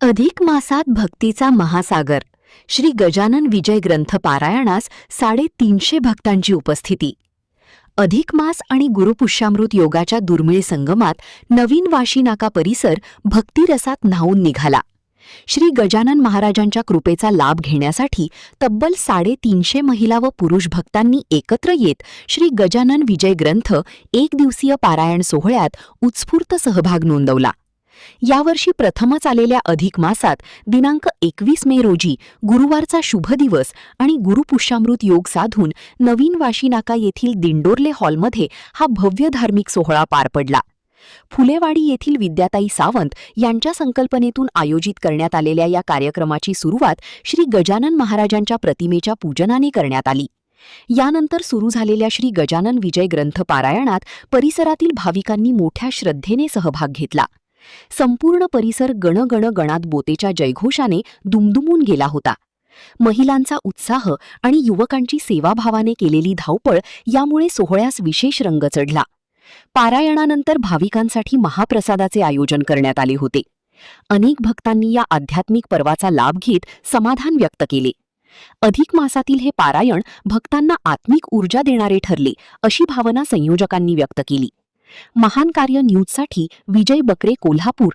अधिक मासात भक्तीचा महासागर श्री गजानन विजय ग्रंथ पारायणास 350 भक्तांची उपस्थिती. अधिक मास आणि गुरुपुष्यामृत योगाच्या दुर्मिळ संगमात नवीन वाशी नाका परिसर भक्तिरसात न्हाऊन निघाला. श्री गजानन महाराजांच्या कृपेचा लाभ घेण्यासाठी तब्बल 350 महिला व पुरुष भक्तांनी एकत्र येत श्री गजानन विजय ग्रंथ एक दिवसीय पारायण सोहळ्यात उत्स्फूर्त सहभाग नोंदवला. यावर्षी प्रथमच आलेल्या अधिक मासात दिनांक 21 मे रोजी गुरुवारचा शुभ दिवस आणि गुरुपुष्यामृत योग साधून नवीन वाशी नाका येथील दिंडोर्ले हॉलमध्ये हा भव्य धार्मिक सोहळा पार पडला. फुलेवाडी येथील विद्याताई सावंत यांच्या संकल्पनेतून आयोजित करण्यात आलेल्या या कार्यक्रमाची सुरुवात श्री गजानन महाराजांच्या प्रतिमेच्या पूजनाने करण्यात आली. यानंतर सुरू झालेल्या श्री गजानन विजय ग्रंथ पारायणात परिसरातील भाविकांनी मोठ्या श्रद्धेने सहभाग घेतला. संपूर्ण परिसर गण गण गणात बोतेच्या जयघोषाने दुमदुमून गेला होता. महिलांचा उत्साह आणि युवकांची सेवाभावाने केलेली धावपळ यामुळे सोहळ्यास विशेष रंग चढला. पारायणानंतर भाविकांसाठी महाप्रसादाचे आयोजन करण्यात आले होते. अनेक भक्तांनी या आध्यात्मिक पर्वाचा लाभ घेत समाधान व्यक्त केले. अधिक मासातील हे पारायण भक्तांना आत्मिक ऊर्जा देणारे ठरले, अशी भावना संयोजकांनी व्यक्त केली. महान कार्य न्यूजसाठी विजय बकरे, कोल्हापूर.